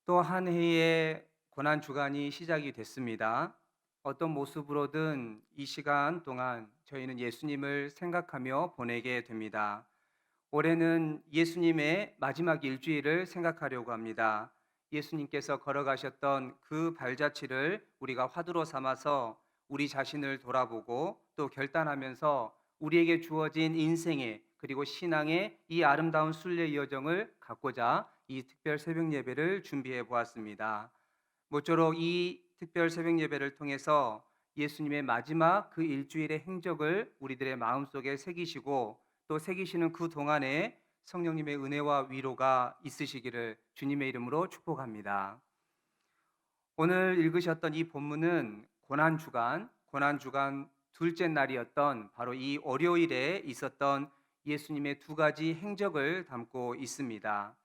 또 한 해의 고난 주간이 시작이 됐습니다. 어떤 모습으로든 이 시간 동안 저희는 예수님을 생각하며 보내게 됩니다. 올해는 예수님의 마지막 일주일을 생각하려고 합니다. 예수님께서 걸어가셨던 그 발자취를 우리가 화두로 삼아서 우리 자신을 돌아보고 또 결단하면서 우리에게 주어진 인생의 그리고 신앙의 이 아름다운 순례 여정을 갖고자 이 특별 새벽 예배를 준비해 보았습니다. 모쪼록 이 특별 새벽 예배를 통해서 예수님의 마지막 그 일주일의 행적을 우리들의 마음속에 새기시고 또 새기시는 그 동안에 성령님의 은혜와 위로가 있으시기를 주님의 이름으로 축복합니다. 오늘 읽으셨던 이 본문은 고난 주간 둘째 날이었던 바로 이 월요일에 있었던 예수님의 두 가지 행적을 담고 있습니다.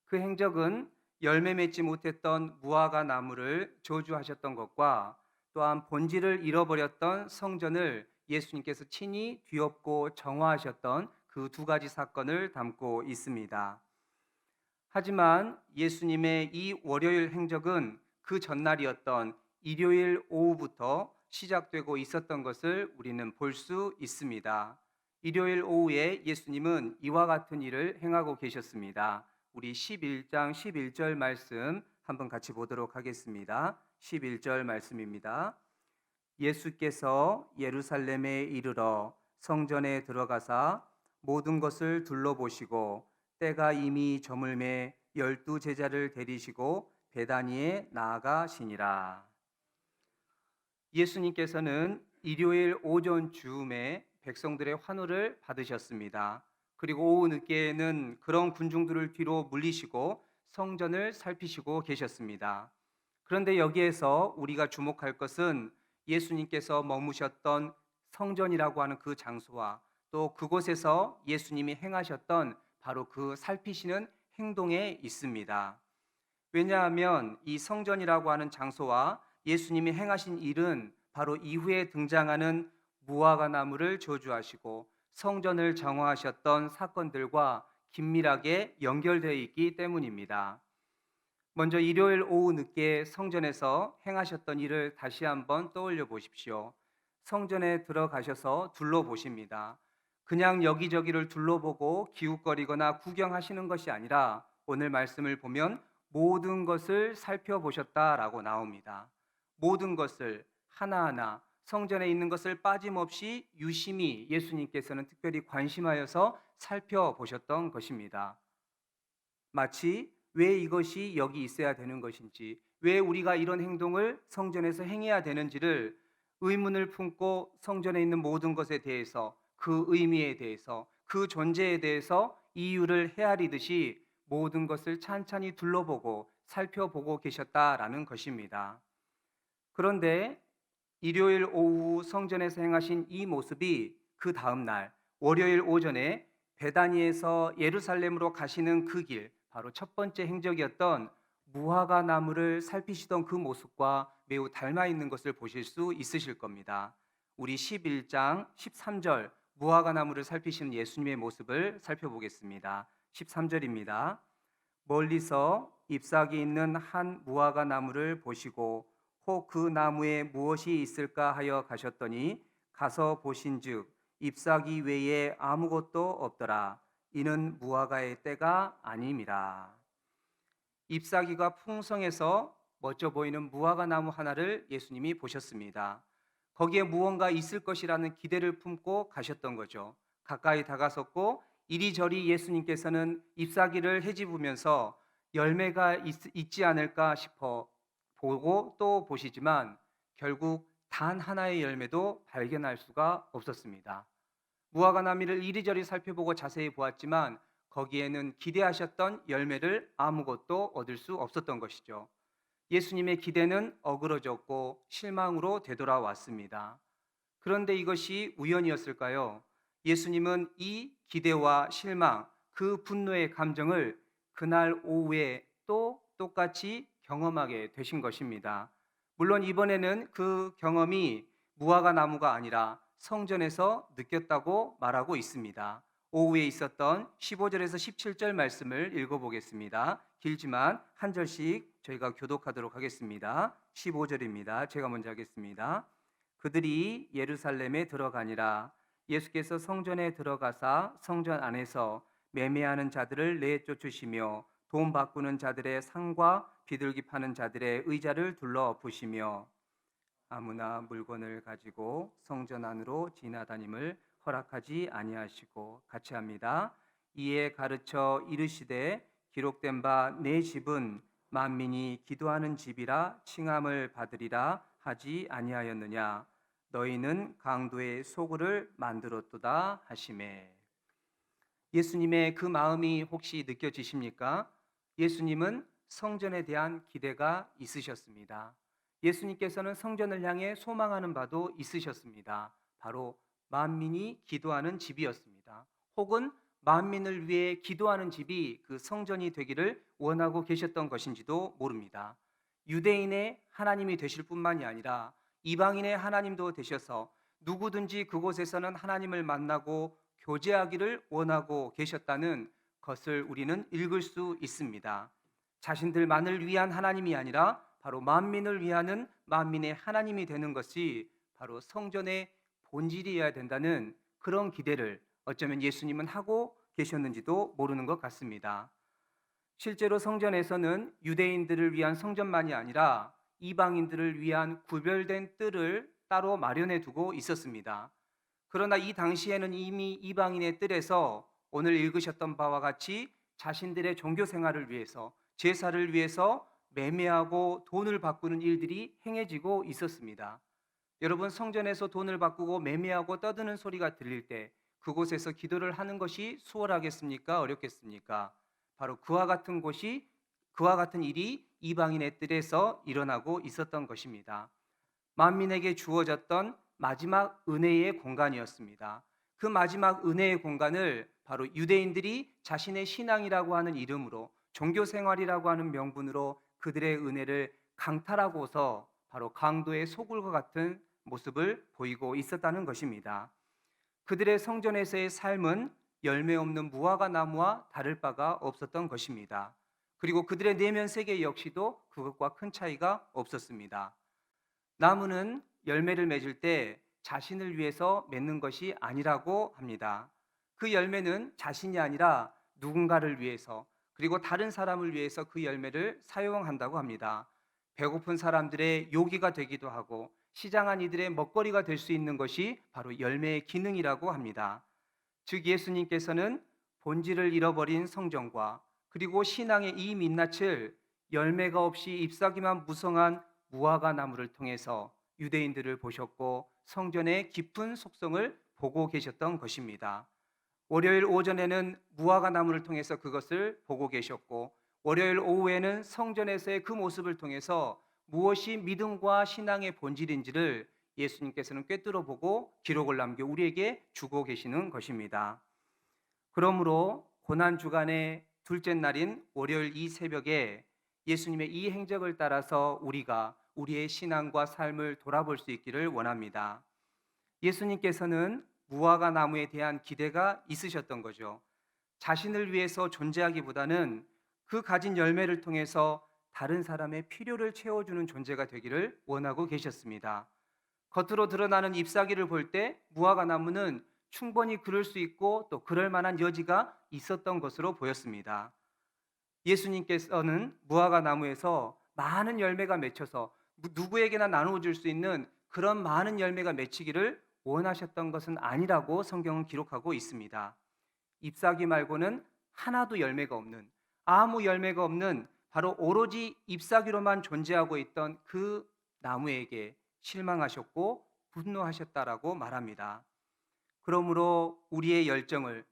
그 행적은 열매 맺지 못했던 무화과 나무를 저주하셨던 것과 또한 본질을 잃어버렸던 성전을 예수님께서 친히 뒤엎고 정화하셨던 그 두 가지 사건을 담고 있습니다. 하지만 예수님의 이 월요일 행적은 그 전날이었던 일요일 오후부터 시작되고 있었던 것을 우리는 볼 수 있습니다. 일요일 오후에 예수님은 이와 같은 일을 행하고 계셨습니다. 우리 11장 11절 말씀 한번 같이 보도록 하겠습니다. 11절 말씀입니다. 예수께서 예루살렘에 이르러 성전에 들어가사 모든 것을 둘러보시고 때가 이미 저물매 12제자를 데리시고 베다니에 나아가시니라. 예수님께서는 일요일 오전 즈음에 백성들의 환호를 받으셨습니다. 그리고 오후 늦게에는 그런 군중들을 뒤로 물리시고 성전을 살피시고 계셨습니다. 그런데 여기에서 우리가 주목할 것은 예수님께서 머무셨던 성전이라고 하는 그 장소와 또 그곳에서 예수님이 행하셨던 바로 그 살피시는 행동에 있습니다. 왜냐하면 이 성전이라고 하는 장소와 예수님이 행하신 일은 바로 이후에 등장하는 무화과 나무를 저주하시고 성전을 정화하셨던 사건들과 긴밀하게 연결되어 있기 때문입니다. 먼저 일요일 오후 늦게 성전에서 행하셨던 일을 다시 한번 떠올려 보십시오. 성전에 들어가셔서 둘러보십니다. 그냥 여기저기를 둘러보고 기웃거리거나 구경하시는 것이 아니라 오늘 말씀을 보면 모든 것을 살펴보셨다라고 나옵니다. 모든 것을 하나하나 성전에 있는 것을 빠짐없이 유심히 예수님께서는 특별히 관심하여서 살펴보셨던 것입니다. 마치 왜 이것이 여기 있어야 되는 것인지, 왜 우리가 이런 행동을 성전에서 행해야 되는지를 의문을 품고 성전에 있는 모든 것에 대해서, 그 의미에 대해서, 그 존재에 대해서 이유를 헤아리듯이 모든 것을 찬찬히 둘러보고 살펴보고 계셨다라는 것입니다. 그런데 일요일 오후 성전에서 행하신 이 모습이 그 다음 날 월요일 오전에 베다니에서 예루살렘으로 가시는 그 길, 바로 첫 번째 행적이었던 무화과 나무를 살피시던 그 모습과 매우 닮아 있는 것을 보실 수 있으실 겁니다. 우리 11장 13절 무화과 나무를 살피시는 예수님의 모습을 살펴보겠습니다. 13절입니다. 멀리서 잎사귀 있는 한 무화과 나무를 보시고 혹 그 나무에 무엇이 있을까 하여 가셨더니 가서 보신즉 잎사귀 외에 아무것도 없더라. 이는 무화과의 때가 아님이라. 잎사귀가 풍성해서 멋져 보이는 무화과 나무 하나를 예수님이 보셨습니다. 거기에 무언가 있을 것이라는 기대를 품고 가셨던 거죠. 가까이 다가섰고 이리저리 예수님께서는 잎사귀를 헤집으면서 열매가 있지 않을까 싶어 보고 또 보시지만 결국 단 하나의 열매도 발견할 수가 없었습니다. 무화과 나무를 이리저리 살펴보고 자세히 보았지만 거기에는 기대하셨던 열매를 아무것도 얻을 수 없었던 것이죠. 예수님의 기대는 어그러졌고 실망으로 되돌아왔습니다. 그런데 이것이 우연이었을까요? 예수님은 이 기대와 실망, 그 분노의 감정을 그날 오후에 또 똑같이 경험하게 되신 것입니다. 물론 이번에는 그 경험이 무화과 나무가 아니라 성전에서 느꼈다고 말하고 있습니다. 오후에 있었던 15절에서 17절 말씀을 읽어보겠습니다. 길지만 한 절씩 저희가 교독하도록 하겠습니다. 15절입니다. 제가 먼저 하겠습니다. 그들이 예루살렘에 들어가니라. 예수께서 성전에 들어가사 성전 안에서 매매하는 자들을 내쫓으시며 돈 바꾸는 자들의 상과 비둘기 파는 자들의 의자를 둘러 엎으시며 아무나 물건을 가지고 성전 안으로 지나다님을 허락하지 아니하시고, 같이 합니다. 이에 가르쳐 이르시되 기록된 바 내 집은 만민이 기도하는 집이라 칭함을 받으리라 하지 아니하였느냐. 너희는 강도의 소굴을 만들었도다 하시매. 예수님의 그 마음이 혹시 느껴지십니까? 예수님은 성전에 대한 기대가 있으셨습니다. 예수님께서는 성전을 향해 소망하는 바도 있으셨습니다. 바로 만민이 기도하는 집이었습니다. 혹은 만민을 위해 기도하는 집이 그 성전이 되기를 원하고 계셨던 것인지도 모릅니다. 유대인의 하나님이 되실 뿐만이 아니라 이방인의 하나님도 되셔서 누구든지 그곳에서는 하나님을 만나고 교제하기를 원하고 계셨다는 것을 우리는 읽을 수 있습니다. 자신들만을 위한 하나님이 아니라 바로 만민을 위하는 만민의 하나님이 되는 것이 바로 성전의 본질이어야 된다는 그런 기대를 어쩌면 예수님은 하고 계셨는지도 모르는 것 같습니다. 실제로 성전에서는 유대인들을 위한 성전만이 아니라 이방인들을 위한 구별된 뜰을 따로 마련해 두고 있었습니다. 그러나 이 당시에는 이미 이방인의 뜰에서 오늘 읽으셨던 바와 같이 자신들의 종교 생활을 위해서, 제사를 위해서 매매하고 돈을 바꾸는 일들이 행해지고 있었습니다. 여러분, 성전에서 돈을 바꾸고 매매하고 떠드는 소리가 들릴 때 그곳에서 기도를 하는 것이 수월하겠습니까? 어렵겠습니까? 바로 그와 같은 일이 이방인의 뜰에서 일어나고 있었던 것입니다. 만민에게 주어졌던 마지막 은혜의 공간이었습니다. 그 마지막 은혜의 공간을 바로 유대인들이 자신의 신앙이라고 하는 이름으로, 종교 생활이라고 하는 명분으로 그들의 은혜를 강탈하고서 바로 강도의 소굴과 같은 모습을 보이고 있었다는 것입니다. 그들의 성전에서의 삶은 열매 없는 무화과 나무와 다를 바가 없었던 것입니다. 그리고 그들의 내면 세계 역시도 그것과 큰 차이가 없었습니다. 나무는 열매를 맺을 때 자신을 위해서 맺는 것이 아니라고 합니다. 그 열매는 자신이 아니라 누군가를 위해서, 그리고 다른 사람을 위해서 그 열매를 사용한다고 합니다. 배고픈 사람들의 요기가 되기도 하고 시장한 이들의 먹거리가 될 수 있는 것이 바로 열매의 기능이라고 합니다. 즉 예수님께서는 본질을 잃어버린 성전과 그리고 신앙의 이 민낯을 열매가 없이 잎사귀만 무성한 무화과 나무를 통해서 유대인들을 보셨고 성전의 깊은 속성을 보고 계셨던 것입니다. 월요일 오전에는 무화과 나무를 통해서 그것을 보고 계셨고, 월요일 오후에는 성전에서의 그 모습을 통해서 무엇이 믿음과 신앙의 본질인지를 예수님께서는 꿰뚫어 보고 기록을 남겨 우리에게 주고 계시는 것입니다. 그러므로 고난 주간의 둘째 날인 월요일 이 새벽에 예수님의 이 행적을 따라서 우리가 우리의 신앙과 삶을 돌아볼 수 있기를 원합니다. 예수님께서는 무화과 나무에 대한 기대가 있으셨던 거죠. 자신을 위해서 존재하기보다는 그 가진 열매를 통해서 다른 사람의 필요를 채워주는 존재가 되기를 원하고 계셨습니다. 겉으로 드러나는 잎사귀를 볼 때 무화과 나무는 충분히 그럴 수 있고 또 그럴 만한 여지가 있었던 것으로 보였습니다. 예수님께서는 무화과 나무에서 많은 열매가 맺혀서 누구에게나 나누어 줄 수 있는 그런 많은 열매가 맺히기를 원하셨던 것은 아니라고 성경은 기록하고 있습니다. 잎사귀 말고는 하나도 열매가 없는, 아무 열매가 없는 바로 오로지 잎사귀로만 존재하고 있던 그 나무에게 실망하셨고 분노하셨다라고 말합니다. 그러므로 우리의 열정을,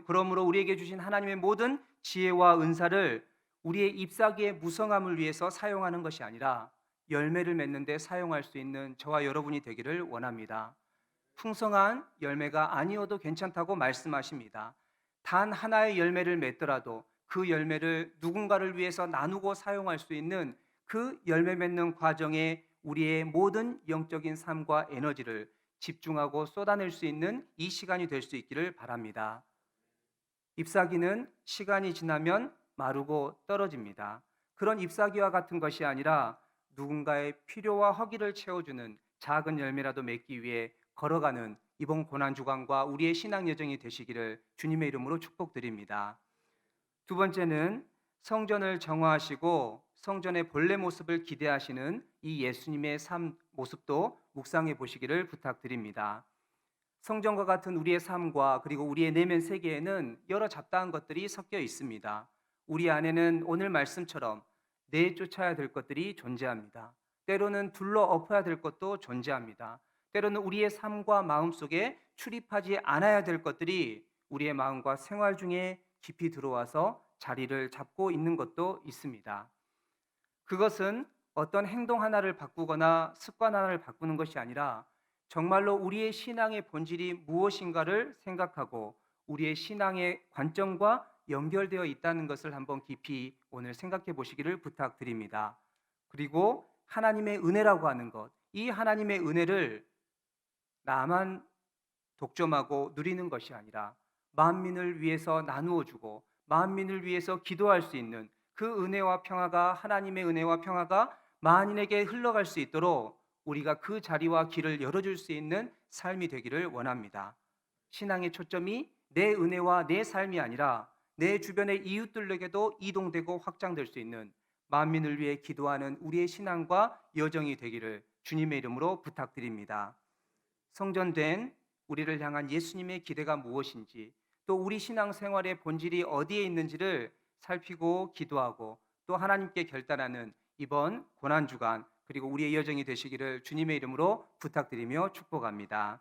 그러므로 우리에게 주신 하나님의 모든 지혜와 은사를 우리의 잎사귀의 무성함을 위해서 사용하는 것이 아니라 열매를 맺는 데 사용할 수 있는 저와 여러분이 되기를 원합니다. 풍성한 열매가 아니어도 괜찮다고 말씀하십니다. 단 하나의 열매를 맺더라도 그 열매를 누군가를 위해서 나누고 사용할 수 있는 그 열매 맺는 과정에 우리의 모든 영적인 삶과 에너지를 집중하고 쏟아낼 수 있는 이 시간이 될 수 있기를 바랍니다. 잎사귀는 시간이 지나면 마르고 떨어집니다. 그런 잎사귀와 같은 것이 아니라 누군가의 필요와 허기를 채워주는 작은 열매라도 맺기 위해 걸어가는 이번 고난주간과 우리의 신앙 여정이 되시기를 주님의 이름으로 축복드립니다. 두 번째는 성전을 정화하시고 성전의 본래 모습을 기대하시는 이 예수님의 삶 모습도 묵상해 보시기를 부탁드립니다. 성전과 같은 우리의 삶과 그리고 우리의 내면 세계에는 여러 잡다한 것들이 섞여 있습니다. 우리 안에는 오늘 말씀처럼 내쫓아야 될 것들이 존재합니다. 때로는 둘러 엎어야 될 것도 존재합니다. 때로는 우리의 삶과 마음 속에 출입하지 않아야 될 것들이 우리의 마음과 생활 중에 깊이 들어와서 자리를 잡고 있는 것도 있습니다. 그것은 어떤 행동 하나를 바꾸거나 습관 하나를 바꾸는 것이 아니라 정말로 우리의 신앙의 본질이 무엇인가를 생각하고 우리의 신앙의 관점과 연결되어 있다는 것을 한번 깊이 오늘 생각해 보시기를 부탁드립니다. 그리고 하나님의 은혜라고 하는 것, 이 하나님의 은혜를 나만 독점하고 누리는 것이 아니라 만민을 위해서 나누어 주고 만민을 위해서 기도할 수 있는 그 은혜와 평화가 하나님의 은혜와 평화가 만인에게 흘러갈 수 있도록 우리가 그 자리와 길을 열어줄 수 있는 삶이 되기를 원합니다. 신앙의 초점이 내 은혜와 내 삶이 아니라 내 주변의 이웃들에게도 이동되고 확장될 수 있는 만민을 위해 기도하는 우리의 신앙과 여정이 되기를 주님의 이름으로 부탁드립니다. 성전된 우리를 향한 예수님의 기대가 무엇인지 또 우리 신앙생활의 본질이 어디에 있는지를 살피고 기도하고 또 하나님께 결단하는 이번 고난주간 그리고 우리의 여정이 되시기를 주님의 이름으로 부탁드리며 축복합니다.